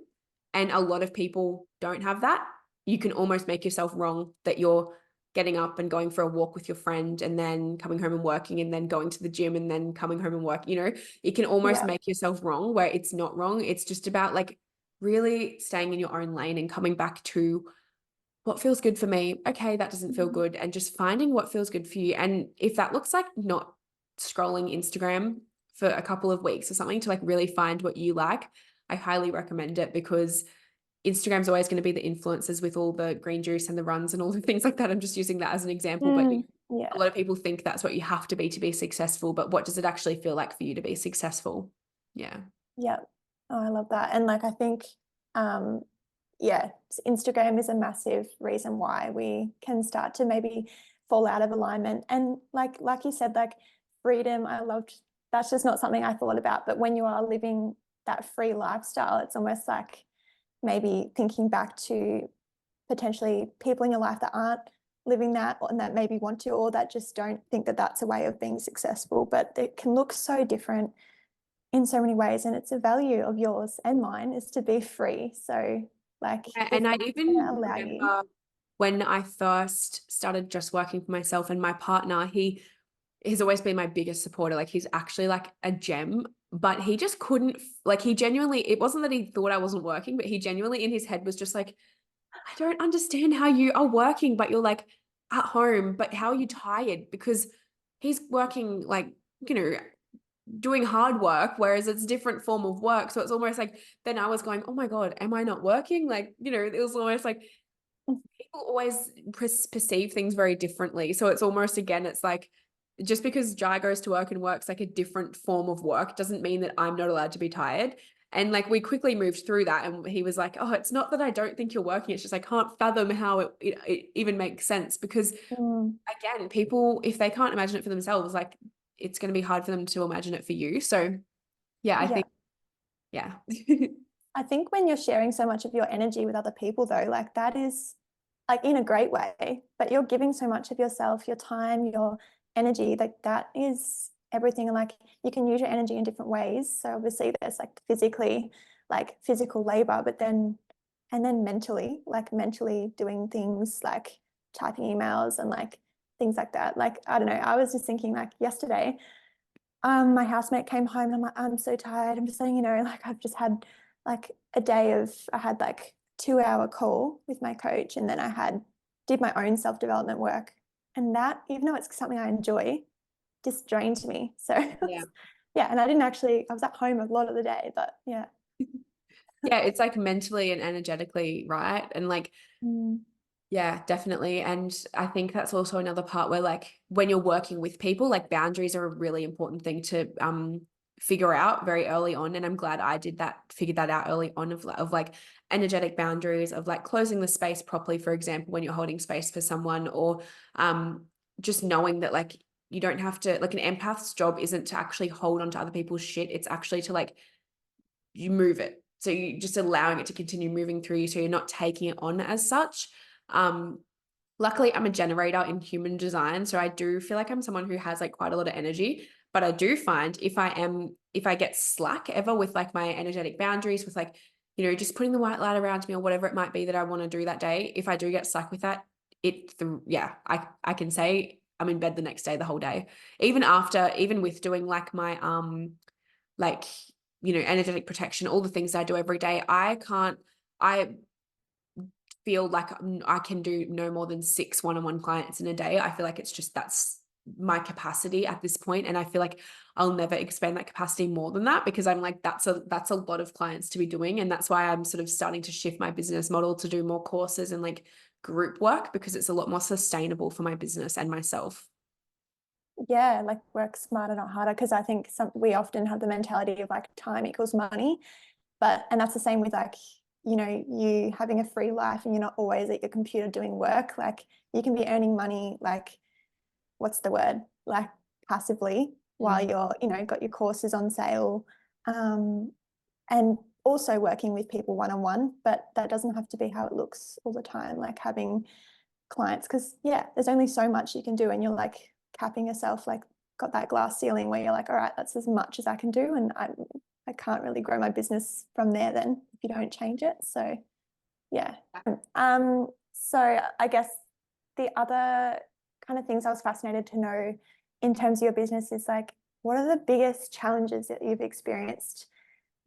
and a lot of people don't have that. You can almost make yourself wrong that you're getting up and going for a walk with your friend, and then coming home and working, and then going to the gym, and then coming home and work. You can almost make yourself wrong where it's not wrong. It's just about like really staying in your own lane and coming back to what feels good for me. Okay, that doesn't feel good. And just finding what feels good for you. And if that looks like not scrolling Instagram for a couple of weeks or something, to like really find what you like, I highly recommend it, because Instagram's always going to be the influencers with all the green juice and the runs and all the things like that. I'm just using that as an example, but a lot of people think that's what you have to be successful. But what does it actually feel like for you to be successful? Yeah. Yeah. Oh, I love that. And like, I think, Instagram is a massive reason why we can start to maybe fall out of alignment. And like you said, like freedom, I loved, that's just not something I thought about. But when you are living that free lifestyle, it's almost like maybe thinking back to potentially people in your life that aren't living that, and that maybe want to, or that just don't think that that's a way of being successful. But it can look so different in so many ways, and it's a value of yours and mine is to be free. So like, and I even allow remember you. when I first started just working for myself, and my partner, he's always been my biggest supporter. Like he's actually like a gem, but he just couldn't, like he genuinely, it wasn't that he thought I wasn't working, but he genuinely in his head was just like, I don't understand how you are working, but you're like at home, but how are you tired? Because he's working like, doing hard work, whereas it's a different form of work. So it's almost like, then I was going, oh my God, am I not working? Like, it was almost like people always perceive things very differently. So it's almost, again, it's like, just because Jai goes to work and works like a different form of work doesn't mean that I'm not allowed to be tired. And like we quickly moved through that, and he was like, oh, it's not that I don't think you're working, it's just I can't fathom how it even makes sense, because again, people, if they can't imagine it for themselves, like it's going to be hard for them to imagine it for you. So yeah, I Yeah. think, yeah. I think when you're sharing so much of your energy with other people, though, like that is like in a great way, but you're giving so much of yourself, your time, your energy, like that is everything. And like you can use your energy in different ways. So obviously there's like physically, like physical labor, but then, and then mentally, like mentally doing things like typing emails and like things like that. Like, I don't know, I was just thinking like yesterday, my housemate came home and I'm like, I'm so tired. I'm just letting you know, like I've just had like a day of, I had like 2 hour call with my coach, and then did my own self-development work. And that, even though it's something I enjoy, just drained me. So Yeah. yeah, and I was at home a lot of the day, but yeah. Yeah, it's like mentally and energetically, right? And like, Mm. yeah, definitely. And I think that's also another part where like when you're working with people, like boundaries are a really important thing to figure out very early on. And I'm glad I figured that out early on, of like energetic boundaries, of like closing the space properly, for example, when you're holding space for someone, or just knowing that like you don't have to, like an empath's job isn't to actually hold on to other people's shit. It's actually to like, you move it. So you just allowing it to continue moving through you. So you're not taking it on as such. Luckily I'm a generator in human design. So I do feel like I'm someone who has like quite a lot of energy, but I do find if I get slack ever with like my energetic boundaries, with like, you know, just putting the white light around me or whatever it might be that I want to do that day, if I do get slack with that, I can say I'm in bed the next day, the whole day. Even with doing like my, like, you know, energetic protection, all the things I do every day, I feel like I can do no more than 6 one-on-one clients in a day. I feel like it's just, that's my capacity at this point. And I feel like I'll never expand that capacity more than that, because I'm like, that's a lot of clients to be doing. And that's why I'm sort of starting to shift my business model to do more courses and like group work, because it's a lot more sustainable for my business and myself. Yeah, like work smarter, not harder. Because I think we often have the mentality of like time equals money, and that's the same with like, you know, you having a free life and you're not always at your computer doing work. Like you can be earning money, like what's the word, like passively, while you're, you know, got your courses on sale, and also working with people one-on-one. But that doesn't have to be how it looks all the time, like having clients, because yeah, there's only so much you can do, and you're like capping yourself, like got that glass ceiling where you're like, all right, that's as much as I can do, and I can't really grow my business from there then if you don't change it. So yeah. So I guess the other kind of things I was fascinated to know in terms of your business is like, what are the biggest challenges that you've experienced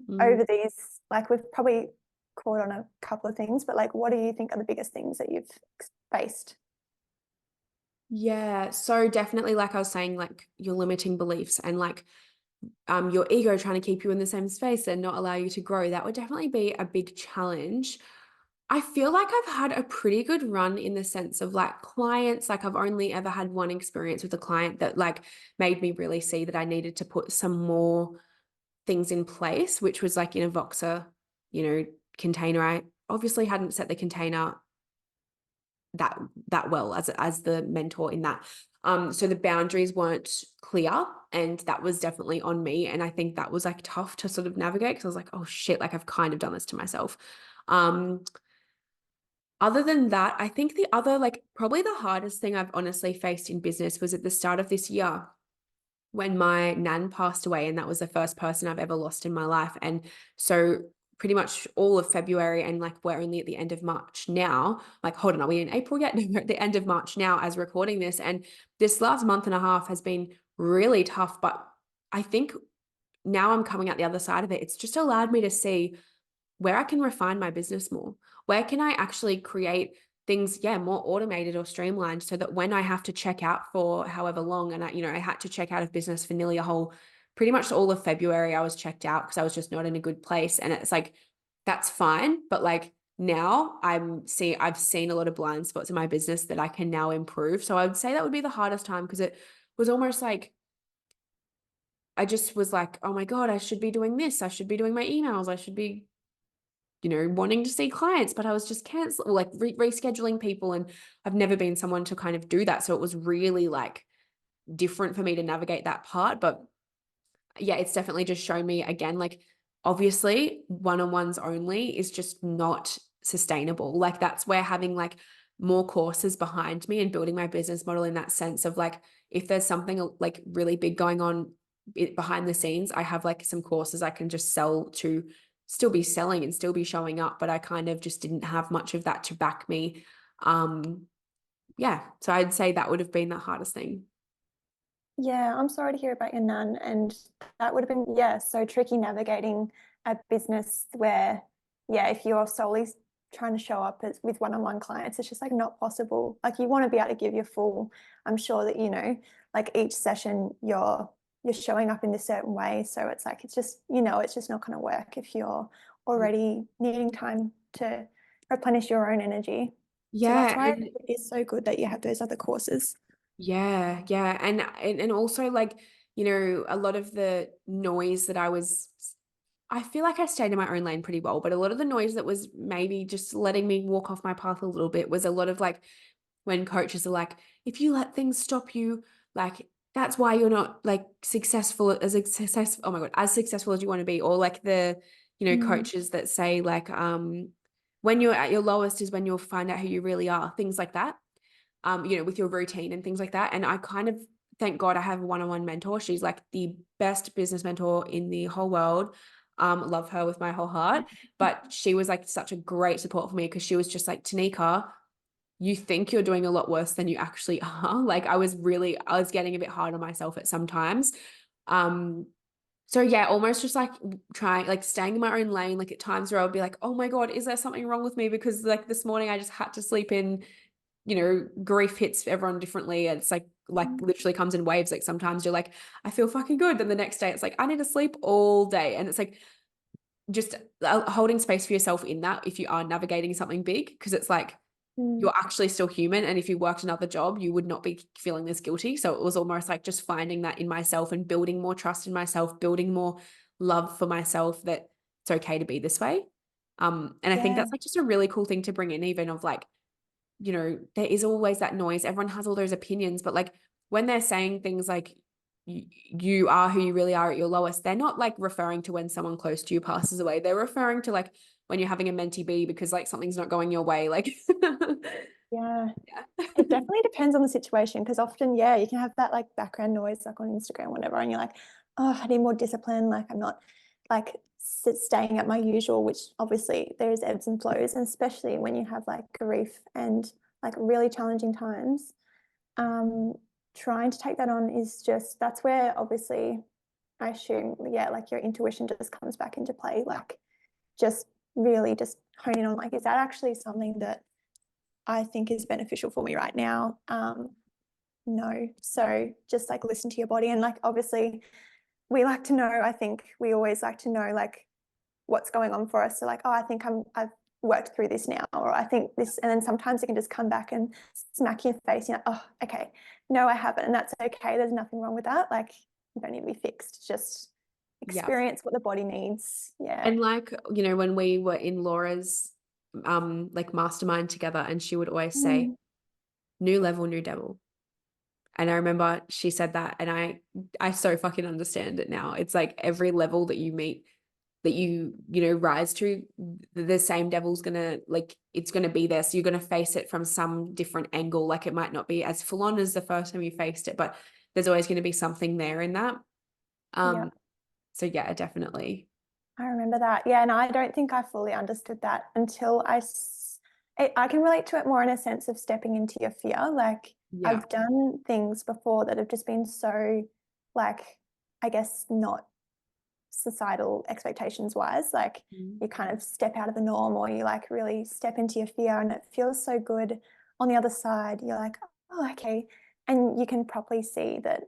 Mm. over these, like we've probably caught on a couple of things, but like what do you think are the biggest things that you've faced? Yeah, so definitely, like I was saying, like your limiting beliefs and like your ego trying to keep you in the same space and not allow you to grow, that would definitely be a big challenge. I feel like I've had a pretty good run in the sense of like clients. Like I've only ever had one experience with a client that like made me really see that I needed to put some more things in place, which was like in a Voxer, you know, container. I obviously hadn't set the container that well as the mentor in that. So the boundaries weren't clear, and that was definitely on me. And I think that was like tough to sort of navigate, because I was like, oh shit, like I've kind of done this to myself. Other than that, I think the other, like probably the hardest thing I've honestly faced in business was at the start of this year when my nan passed away, and that was the first person I've ever lost in my life. And so pretty much all of February, and like we're only at the end of March now. Like, hold on, are we in April yet? No, we're at the end of March now as recording this. And this last month and a half has been really tough, but I think now I'm coming out the other side of it. It's just allowed me to see where I can refine my business more. Where can I actually create things, yeah, more automated or streamlined, so that when I have to check out for however long, and I had to check out of business for nearly pretty much all of February, I was checked out because I was just not in a good place. And it's like, that's fine. But like now I've seen a lot of blind spots in my business that I can now improve. So I would say that would be the hardest time, because it was almost like I just was like, oh my God, I should be doing this. I should be doing my emails. I should be, wanting to see clients, but I was just cancel like rescheduling people. And I've never been someone to kind of do that. So it was really like different for me to navigate that part. But yeah, it's definitely just shown me again, like obviously one-on-ones only is just not sustainable. Like that's where having like more courses behind me and building my business model in that sense of like, if there's something like really big going on behind the scenes, I have like some courses I can just sell to still be selling and still be showing up. But I kind of just didn't have much of that to back me. Yeah. So I'd say that would have been the hardest thing. Yeah, I'm sorry to hear about your nan. And that would have been, yeah, so tricky navigating a business where, yeah, if you're solely trying to show up with one-on-one clients, it's just like not possible. Like you want to be able to give your full, I'm sure that, like each session you're showing up in a certain way. So it's like, it's just, it's just not going to work if you're already needing time to replenish your own energy. So that's Yeah. why And it is so good that you have those other courses. yeah, yeah. And also like, a lot of the noise that I feel like I stayed in my own lane pretty well, but a lot of the noise that was maybe just letting me walk off my path a little bit was a lot of like when coaches are like, if you let things stop you, like that's why you're not like oh my God, as successful as you want to be. Or like the, Mm, coaches that say like, when you're at your lowest is when you'll find out who you really are, things like that, with your routine and things like that. And I kind of thank God I have a one-on-one mentor. She's like the best business mentor in the whole world. Love her with my whole heart. But she was like such a great support for me because she was just like, Tanika, you think you're doing a lot worse than you actually are. Like I was getting a bit hard on myself at some times. Um, so yeah, almost just like trying, like staying in my own lane, like at times where I would be like, oh my God, is there something wrong with me? Because like this morning I just had to sleep in, grief hits everyone differently. It's like literally comes in waves. Like sometimes you're like, I feel fucking good. Then the next day it's like, I need to sleep all day. And it's like just holding space for yourself in that if you are navigating something big, because it's like mm, you're actually still human. And if you worked another job, you would not be feeling this guilty. So it was almost like just finding that in myself and building more trust in myself, building more love for myself that it's okay to be this way. And I think yeah. that's like just a really cool thing to bring in, even of like, there is always that noise. Everyone has all those opinions, but like when they're saying things like you are who you really are at your lowest, they're not like referring to when someone close to you passes away. They're referring to like when you're having a mentee B because like something's not going your way. Like, Yeah. yeah. It definitely depends on the situation because often, yeah, you can have that like background noise like on Instagram, whatever, and you're like, oh, I need more discipline. Like I'm not like staying at my usual, which obviously there's ebbs and flows, and especially when you have like grief and like really challenging times. Um, Trying to take that on is just that's where obviously I assume, yeah, like your intuition just comes back into play. Like just really just honing on like, is that actually something that I think is beneficial for me right now? No. So just like listen to your body. And like obviously we like to know, I think we always like to know like what's going on for us. So like, oh, I think I've worked through this now, or I think this, and then sometimes it can just come back and smack your face. You're like, oh, okay, no, I haven't. And that's okay. There's nothing wrong with that. Like you don't need to be fixed. Just Yeah. experience what the body needs. Yeah. And like, when we were in Laura's like mastermind together, and she would always say, Mm, new level, new devil. And I remember she said that, and I so fucking understand it now. It's like every level that you meet, that you rise to, the same devil's gonna, like, it's gonna be there. So you're gonna face it from some different angle. Like it might not be as full on as the first time you faced it, but there's always gonna be something there in that. yeah. Um, so yeah, definitely. I remember that. Yeah, and I don't think I fully understood that until I can relate to it more in a sense of stepping into your fear. Like Yeah. I've done things before that have just been so, like, I guess not societal expectations wise. Like Mm. you kind of step out of the norm or you like really step into your fear and it feels so good on the other side. You're like, oh, okay. And you can properly see that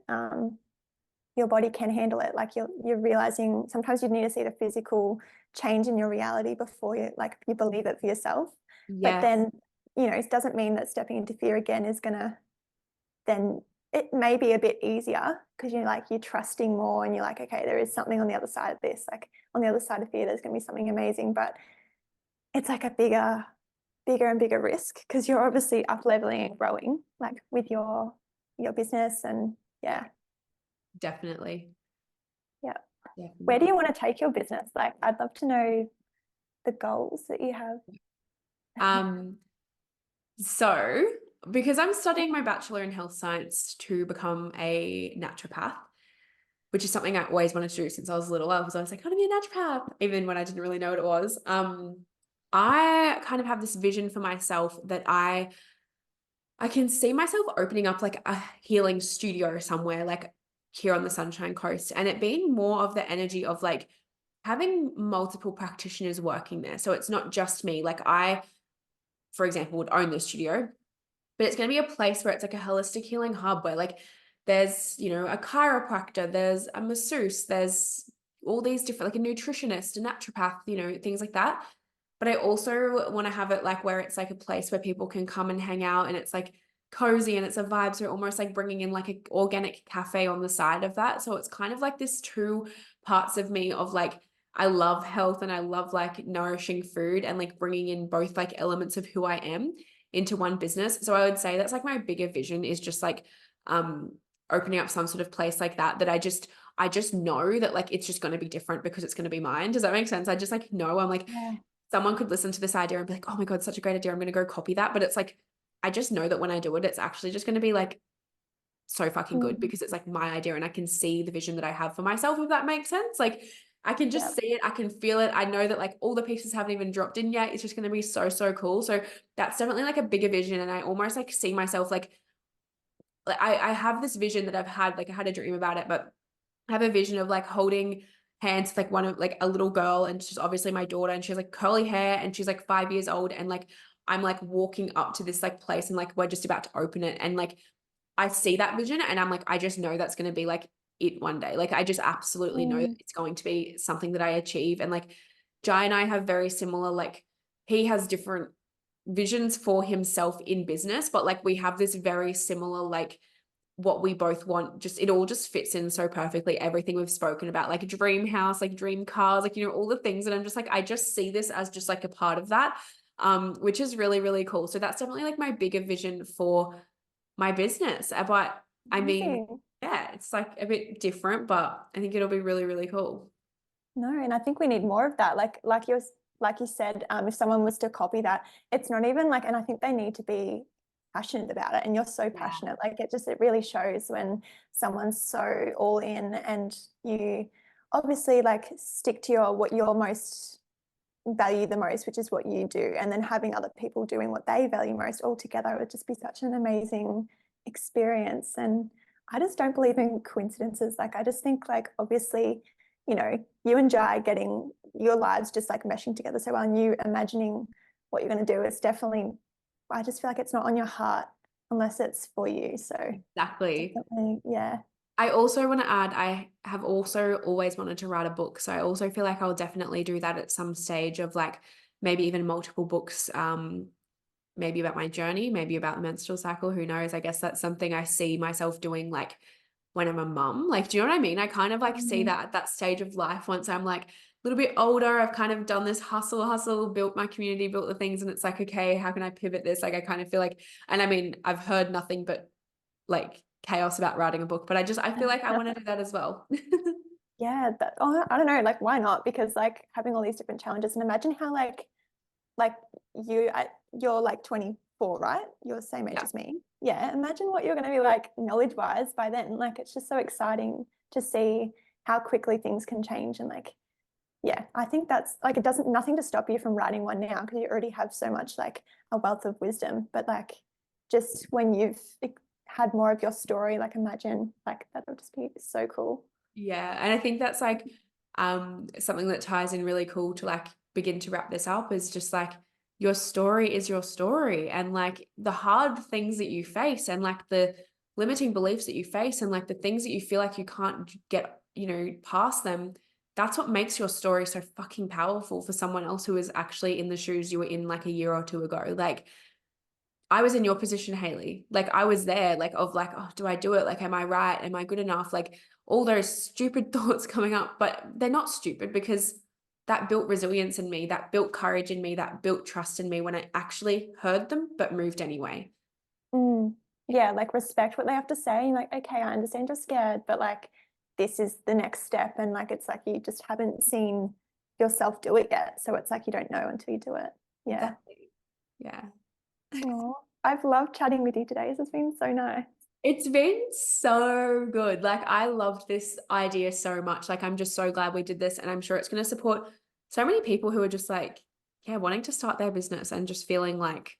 your body can handle it. Like you're realizing sometimes you need to see the physical change in your reality before you believe it for yourself. But Yes. then, it doesn't mean that stepping into fear again is gonna then it may be a bit easier because you're like, you're trusting more and you're like, okay, there is something on the other side of this. Like on the other side of fear, there's going to be something amazing. But it's like a bigger and bigger risk because you're obviously up leveling and growing like with your business and yeah. Definitely. Yeah. Where do Definitely. you want to take your business? Like I'd love to know the goals that you have. Um, so because I'm studying my bachelor in health science to become a naturopath, which is something I always wanted to do since I was little. I was always like, I want to be a naturopath, even when I didn't really know what it was. I kind of have this vision for myself that I can see myself opening up like a healing studio somewhere, like here on the Sunshine Coast, and it being more of the energy of like having multiple practitioners working there. So it's not just me. Like I, for example, would own the studio, but it's going to be a place where it's like a holistic healing hub where like there's, you know, a chiropractor, there's a masseuse, there's all these different, like a nutritionist, a naturopath, you know, things like that. But I also want to have it like where it's like a place where people can come and hang out and it's like cozy and it's a vibe. So almost like bringing in like an organic cafe on the side of that. So it's kind of like this two parts of me of like, I love health and I love like nourishing food and like bringing in both like elements of who I am into one business. So I would say that's like my bigger vision is just like opening up some sort of place like that I just know that like it's just going to be different because it's going to be mine. Does that make sense? I just like know I'm like Yeah. someone could listen to this idea and be like, oh my God, such a great idea. I'm going to go copy that. But it's like, I just know that when I do it, it's actually just going to be like so fucking good Mm, because it's like my idea and I can see the vision that I have for myself, if that makes sense. Like I can yeah. just see it. I can feel it. I know that like all the pieces haven't even dropped in yet. It's just going to be so, so cool. So that's definitely like a bigger vision. And I almost like see myself like I have this vision that I've had, like I had a dream about it, but I have a vision of like holding hands with like one of like a little girl and she's obviously my daughter and she's like curly hair and she's like 5 years old and like I'm like walking up to this like place and like we're just about to open it and like I see that vision and I'm like I just know that's going to be like it one day. Like I just absolutely know that Mm, it's going to be something that I achieve and like Jai and I have very similar like he has different visions for himself in business but like we have this very similar like what we both want, just it all just fits in so perfectly, everything we've spoken about, like a dream house, like dream cars, like you know all the things, and I'm just like I just see this as just like a part of that, which is really really cool. So that's definitely like my bigger vision for my business. But I mean, amazing. yeah, it's like a bit different, but I think it'll be really really cool. No, and I think we need more of that. Like you said, if someone was to copy that, it's not even like, and I think they need to be passionate about it. And you're so Yeah, passionate. Like it really shows when someone's so all in and you obviously like stick to your what you're most value the most, which is what you do, and then having other people doing what they value most all together would just be such an amazing experience. And I just don't believe in coincidences. Like I just think like obviously, you and Jai getting your lives just like meshing together so well, and you imagining what you're going to do is definitely. I just feel like it's not on your heart unless it's for you. So exactly. definitely, yeah. I also want to add, I have also always wanted to write a book. So I also feel like I'll definitely do that at some stage of like maybe even multiple books, maybe about my journey, maybe about the menstrual cycle. Who knows? I guess that's something I see myself doing like when I'm a mum. Like, do you know what I mean? I kind of like see Mm, that at that stage of life once I'm like a little bit older, I've kind of done this hustle, built my community, built the things, and it's like, okay, how can I pivot this? Like I kind of feel like, and I mean, I've heard nothing but like chaos about writing a book, but I feel like I want to do that as well. yeah, I don't know, like why not? Because like having all these different challenges, and imagine how like you're like 24, right? You're the same age Yeah, as me. Yeah, imagine what you're going to be like knowledge wise by then. Like it's just so exciting to see how quickly things can change. And like, yeah, I think that's like it doesn't nothing to stop you from writing one now because you already have so much like a wealth of wisdom. But like just when you've had more of your story, like imagine like that would just be so cool. yeah, and I think that's like something that ties in really cool to like begin to wrap this up is just like your story is your story and like the hard things that you face and like the limiting beliefs that you face and like the things that you feel like you can't get, you know, past them. That's what makes your story so fucking powerful for someone else who is actually in the shoes you were in like a year or two ago. Like I was in your position, Haley. Like I was there, like of like, oh, do I do it? Like, am I right? Am I good enough? Like all those stupid thoughts coming up, but they're not stupid because that built resilience in me, that built courage in me, that built trust in me when I actually heard them, but moved anyway. Mm. Yeah, like respect what they have to say. Like, okay, I understand you're scared, but like this is the next step. And like it's like you just haven't seen yourself do it yet. So it's like you don't know until you do it. Yeah. Exactly. Yeah. Oh, I've loved chatting with you today. This has been so nice. It's been so good. Like I loved this idea so much. Like I'm just so glad we did this and I'm sure it's going to support so many people who are just like, yeah, wanting to start their business and just feeling like,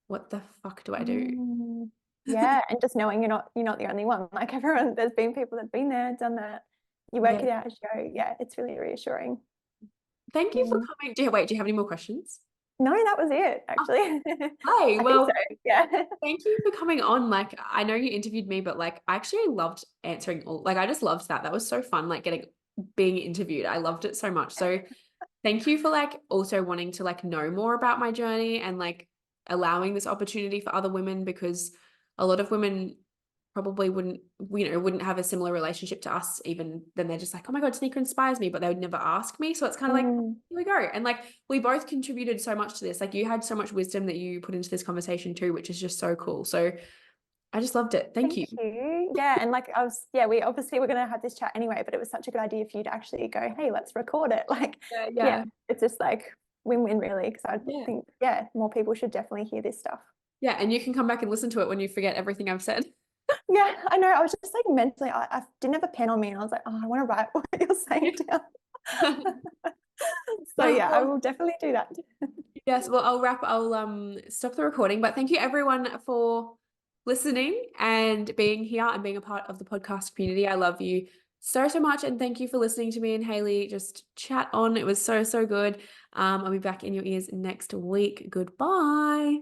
what the fuck do I do? Mm. Yeah, and just knowing you're not the only one. Like everyone, there's been people that've been there, done that. You work Yeah. it out as you go. Yeah, it's really reassuring. Thank you for Mm. coming. Do you have any more questions? No, that was it, Oh, actually. hi. I think Well, so. Yeah. thank you for coming on. Like, I know you interviewed me, but like, I actually loved answering all, like, I just loved that. That was so fun, like being interviewed. I loved it so much. So thank you for like also wanting to like know more about my journey and like allowing this opportunity for other women because a lot of women probably wouldn't have a similar relationship to us even then they're just like, oh my God, Tanika inspires me, but they would never ask me. So it's kind of like, Mm. here we go. And like we both contributed so much to this. Like you had so much wisdom that you put into this conversation too, which is just so cool. So I just loved it. Thank Thank you. you. Yeah, and like yeah, we obviously were gonna have this chat anyway, but it was such a good idea for you to actually go, hey, let's record it. Like, Yeah, yeah, yeah. it's just like win-win really, because I Yeah. think, yeah, more people should definitely hear this stuff. Yeah. And you can come back and listen to it when you forget everything I've said. Yeah, I know. I was just like mentally, I didn't have a pen on me, and I was like, oh, I want to write what you're saying down. So Oh, yeah, I well, will definitely do that. yes, well, I'll stop the recording, but thank you everyone for listening and being here and being a part of the podcast community. I love you so, so much. And thank you for listening to me and Haley just chat on. It was so, so good. I'll be back in your ears next week. Goodbye.